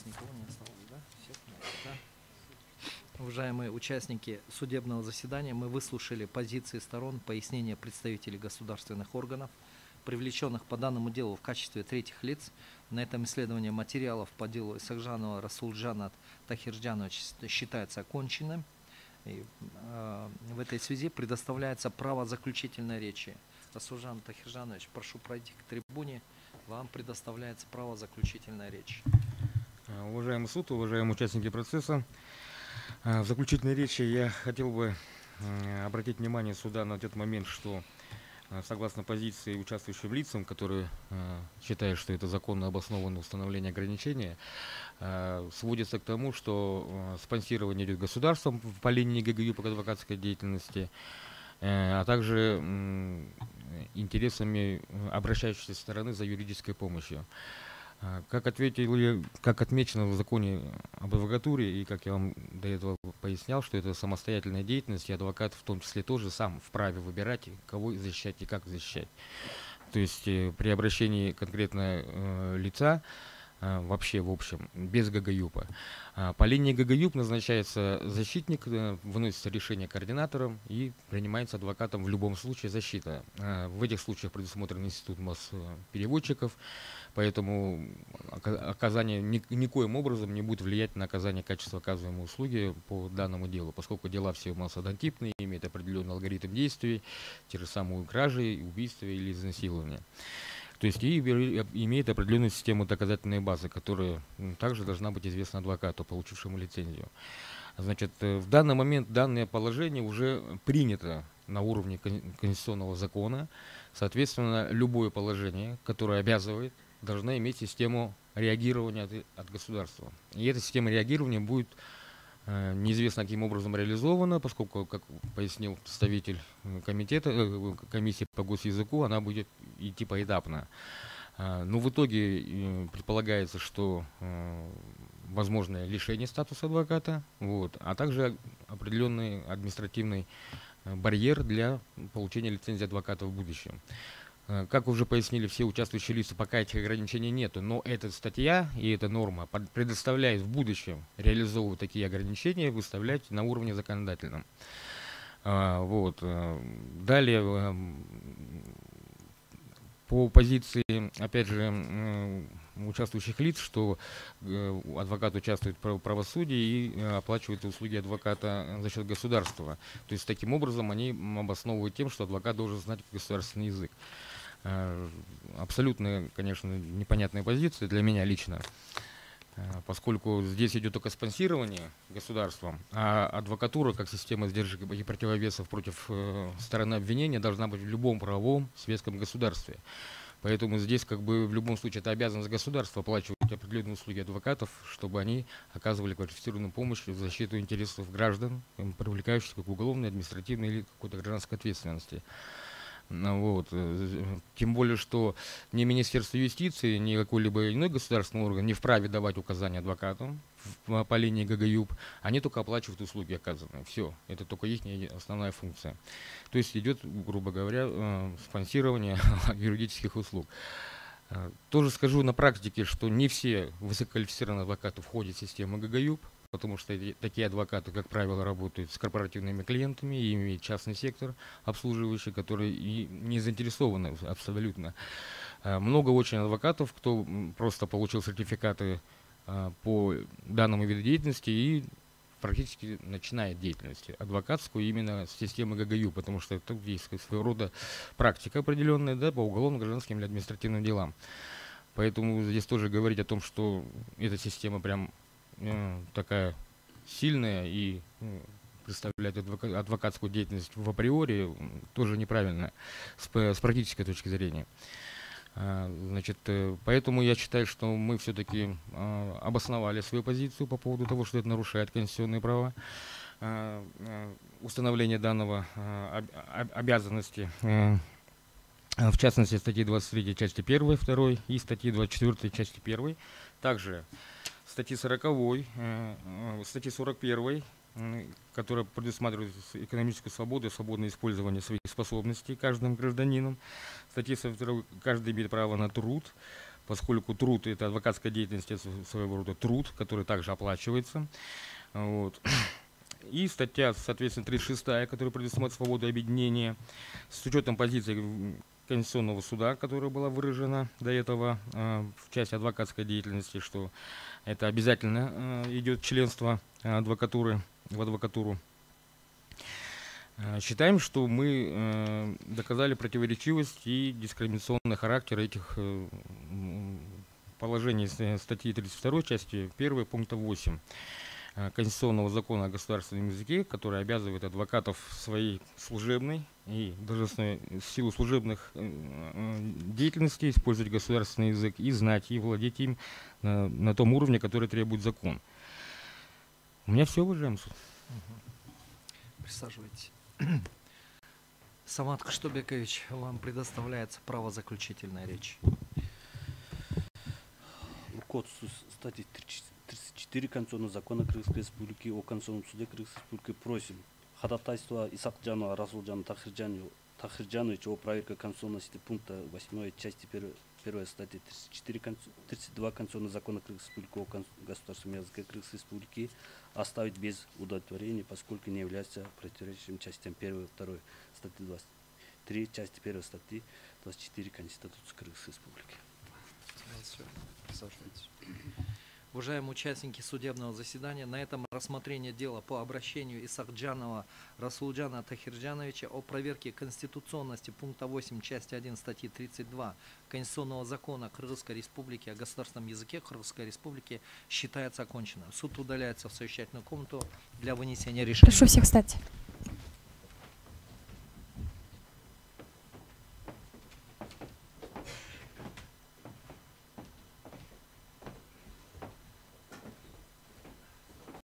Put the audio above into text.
никого не осталось, да? Всех нет, да? Уважаемые участники судебного заседания, мы выслушали позиции сторон, пояснения представителей государственных органов, привлеченных по данному делу в качестве третьих лиц. На этом исследование материалов по делу Исакжанова Расулджана Тахирджановича считается оконченным. И, в этой связи предоставляется право заключительной речи. Расулджан Тахирджанович, прошу пройти к трибуне. Вам предоставляется право заключительной речи. Уважаемый суд, уважаемые участники процесса, в заключительной речи я хотел бы обратить внимание суда на тот момент, что согласно позиции участвующим лицам, которые считают, что это законно обоснованное установление ограничения, сводится к тому, что спонсирование идет государством по линии ГГЮ по адвокатской деятельности, а также интересами обращающейся стороны за юридической помощью. Как отмечено в законе об адвокатуре, и как я вам до этого пояснял, что это самостоятельная деятельность, и адвокат в том числе тоже сам вправе выбирать, кого защищать и как защищать. То есть при обращении конкретно лица, вообще в общем, без ГГЮПа. По линии ГГЮП назначается защитник, выносится решение координатором и принимается адвокатом в любом случае защита. В этих случаях предусмотрен институт переводчиков, поэтому оказание никоим образом не будет влиять на оказание качества оказываемой услуги по данному делу, поскольку дела все у нас однотипные, имеют определенный алгоритм действий, те же самые кражи, убийства или изнасилования. То есть и имеет определенную систему доказательной базы, которая также должна быть известна адвокату, получившему лицензию. Значит, в данный момент данное положение уже принято на уровне конституционного закона. Соответственно, любое положение, которое обязывает, должно иметь систему реагирования от государства. И эта система реагирования будет неизвестно каким образом реализована, поскольку, как пояснил представитель комиссии по госязыку, она будет идти поэтапно. Но в итоге предполагается, что возможно лишение статуса адвоката, а также определенный административный барьер для получения лицензии адвоката в будущем. Как уже пояснили все участвующие лица, пока этих ограничений нету, но эта статья и эта норма предоставляет в будущем реализовывать такие ограничения, выставлять на уровне законодательном. Далее, по позиции, опять же, участвующих лиц, что адвокат участвует в правосудии и оплачивает услуги адвоката за счет государства. То есть таким образом они обосновывают тем, что адвокат должен знать государственный язык. Абсолютно, конечно, непонятная позиция для меня лично, поскольку здесь идет только спонсирование государством, а адвокатура как система сдержек и противовесов против стороны обвинения должна быть в любом правовом светском государстве. Поэтому здесь как бы в любом случае это обязанность государства оплачивать определенные услуги адвокатов, чтобы они оказывали квалифицированную помощь в защиту интересов граждан, привлекающихся к уголовной, административной или какой-то гражданской ответственности. Тем более, что ни Министерство юстиции, ни какой-либо иной государственный орган не вправе давать указания адвокатам по линии ГГЮП, они только оплачивают услуги оказанные. Все, это только их основная функция. То есть идет, грубо говоря, спонсирование юридических услуг. Тоже скажу на практике, что не все высококвалифицированные адвокаты входят в систему ГГЮП, потому что такие адвокаты, как правило, работают с корпоративными клиентами и имеют частный сектор обслуживающий, который и не заинтересованы абсолютно. Много очень адвокатов, кто просто получил сертификаты по данному виду деятельности и практически начинает деятельность адвокатскую именно с системы ГГЮ, потому что это есть своего рода практика определенная, да, по уголовным, гражданским или административным делам. Поэтому здесь тоже говорить о том, что эта система прям такая сильная и представлять адвокатскую деятельность в априори тоже неправильно с практической точки зрения. Значит, поэтому я считаю, что мы все-таки обосновали свою позицию по поводу того, что это нарушает конституционные права, установление данного обязанности, в частности статьи 23 части 1, 2 и статьи 24 части 1. Также статьи 41, которая предусматривает экономическую свободу и свободное использование своих способностей каждым гражданином. Статья 42, каждый имеет право на труд. поскольку труд, это адвокатская деятельность, это своего рода труд, который также оплачивается. Вот. И статья, соответственно, 36, которая предусматривает свободу объединения, с учетом позиции Конституционного суда, которая была выражена до этого в части адвокатской деятельности, что это обязательно идет членство адвокатуры в адвокатуру. Считаем, что мы доказали противоречивость и дискриминационный характер этих положений статьи 32 части 1 пункта 8 Конституционного закона о государственном языке, который обязывает адвокатов в своей служебной и должностной силу служебных деятельностей использовать государственный язык и знать, и владеть им на том уровне, который требует закон. У меня все, уважаемый суд. Присаживайтесь. Самат Кыштыбекович, вам предоставляется право заключительной речи. Код статьи 34 Конституционного закона Кыргызской Республики о Конституционном суде Кыргызской Республики просим ходатайство Исакжанова Расулжана Тахиржановича о проверке конституционности пункта 8 части 1 статьи 32 Конституционного закона Кыргызской Республики о государственном языке Кыргызской Республики оставить без удовлетворения, поскольку не является противоречием частям 1 и 2 статьи 23, части 1 статьи 24 Конституции Кыргызской Республики. Присаживайтесь. Уважаемые участники судебного заседания, на этом рассмотрение дела по обращению Исакжанова Расулжана Тахиржановича о проверке конституционности пункта 8 части 1 статьи 32 Конституционного закона Кыргызской Республики о государственном языке Кыргызской Республики считается оконченным. Суд удаляется в совещательную комнату для вынесения решения. Прошу всех встать.